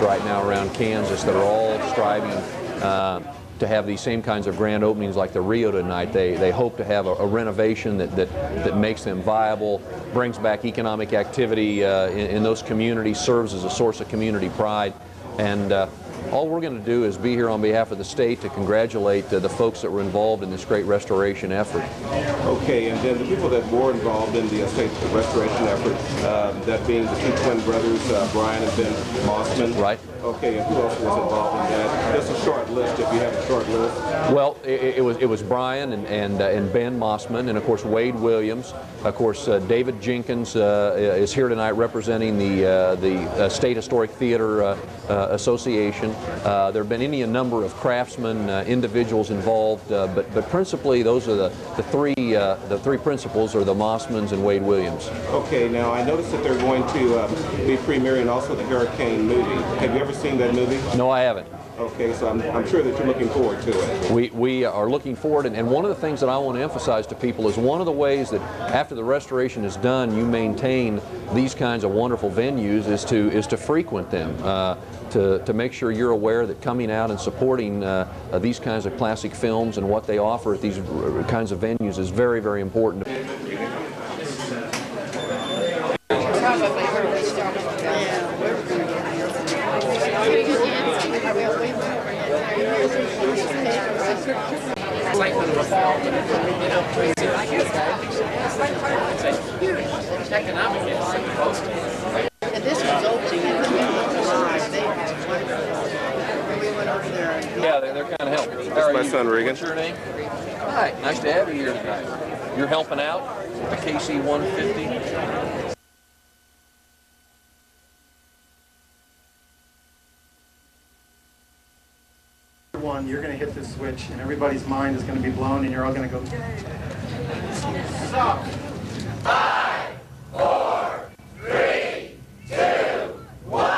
right now around Kansas that are all striving to have these same kinds of grand openings like the Rio tonight. They hope to have a renovation that makes them viable, brings back economic activity in those communities, serves as a source of community pride. And all we're going to do is be here on behalf of the state to congratulate the folks that were involved in this great restoration effort. Okay, and then the people that were involved in the state restoration effort, that being the two twin brothers, Brian and Ben Mossman. Right. Okay, and who else was involved in that? Just a short list, if you have a short list. Well, it was Brian and Ben Mossman, and of course Wade Williams. Of course, David Jenkins is here tonight representing the State Historic Theater Association. There have been any number of craftsmen, individuals involved, but principally those are the three principals are the Mossmans and Wade Williams. Okay, now I noticed that they're going to be premiering also the Hurricane movie. Have you ever seen that movie? No, I haven't. Okay, so I'm sure that you're looking forward to it. We are looking forward, and one of the things that I want to emphasize to people is one of the ways that after the restoration is done, you maintain these kinds of wonderful venues is to frequent them, to make sure you're aware that coming out and supporting these kinds of classic films and what they offer at these kinds of venues is very, very important. And this was opening in the we went over there. Yeah, they're kind of helping. This is my son, Regan. What's your name? Hi, nice to have you here tonight. You're helping out the KC 150. You're going to hit this switch, and everybody's mind is going to be blown, and you're all going to go, yay! Stop. 5, 4, 3, 2, 1.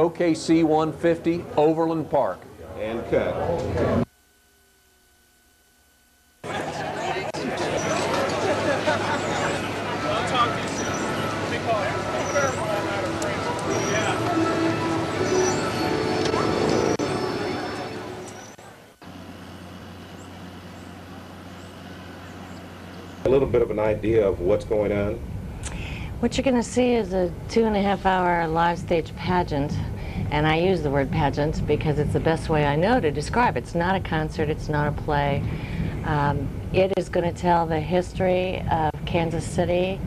Show KC 150, Overland Park. And cut. A little bit of an idea of what's going on. What you're going to see is a 2.5-hour live stage pageant, and I use the word pageant because it's the best way I know to describe it. It's not a concert, it's not a play. It is going to tell the history of Kansas City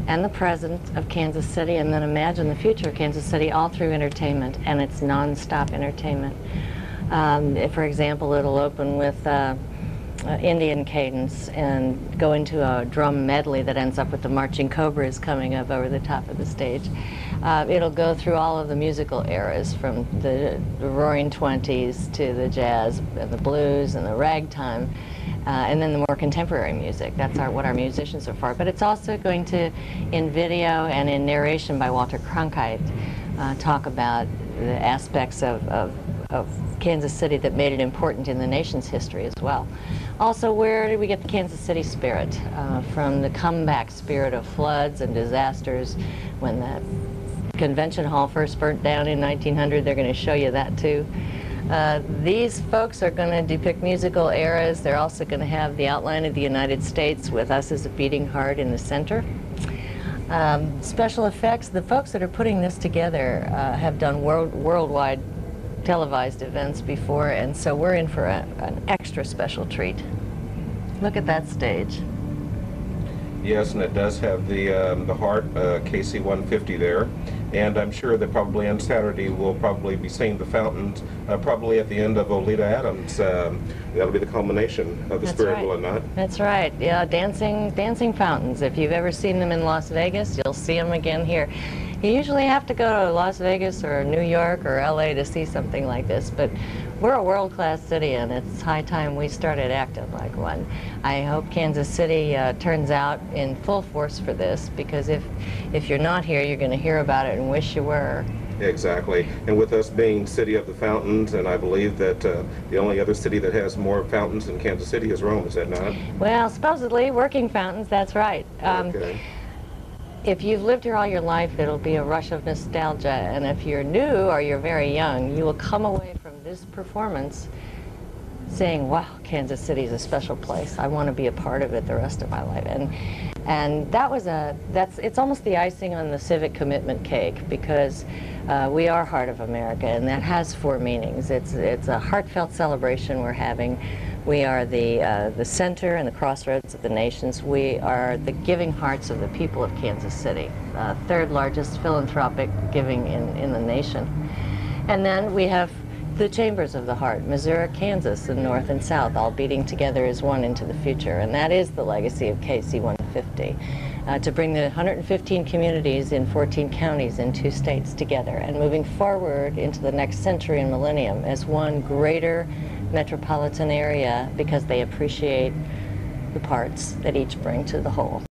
and the present of Kansas City, and then imagine the future of Kansas City all through entertainment, and it's non-stop entertainment. For example, it'll open with Indian cadence and go into a drum medley that ends up with the Marching Cobras coming up over the top of the stage. It'll go through all of the musical eras, from the Roaring Twenties to the jazz and the blues and the ragtime, and then the more contemporary music. That's what our musicians are for. But it's also going to, in video and in narration by Walter Cronkite, talk about the aspects of Kansas City that made it important in the nation's history as well. Also, where did we get the Kansas City spirit? From the comeback spirit of floods and disasters. When the convention hall first burnt down in 1900, they're going to show you that too. These folks are going to depict musical eras. They're also going to have the outline of the United States with us as a beating heart in the center. Special effects, the folks that are putting this together have done worldwide televised events before, and so we're in for an extra special treat. Look at that stage. Yes, and it does have the heart KC 150 there, and I'm sure that probably on Saturday we'll probably be seeing the fountains probably at the end of Oleta Adams. That'll be the culmination of the spirit, will it not? That's right. Yeah, dancing fountains. If you've ever seen them in Las Vegas, you'll see them again here. You usually have to go to Las Vegas or New York or LA to see something like this, but we're a world-class city, and it's high time we started acting like one. I hope Kansas City turns out in full force for this, because if you're not here, you're going to hear about it and wish you were. Exactly. And with us being City of the Fountains, and I believe that the only other city that has more fountains than Kansas City is Rome, is that not? Well, supposedly working fountains, that's right. Okay. If you've lived here all your life, it'll be a rush of nostalgia, and if you're new or you're very young, you will come away from this performance saying, wow, Kansas City is a special place. I want to be a part of it the rest of my life. And it's almost the icing on the civic commitment cake, because we are Heart of America, and that has 4 meanings. It's a heartfelt celebration we're having. We are the center and the crossroads of the nations. We are the giving hearts of the people of Kansas City, 3rd largest philanthropic giving in the nation. And then we have the chambers of the heart, Missouri, Kansas, the North and South, all beating together as one into the future. And that is the legacy of KC 150, to bring the 115 communities in 14 counties in 2 states together, and moving forward into the next century and millennium as one greater metropolitan area, because they appreciate the parts that each bring to the whole.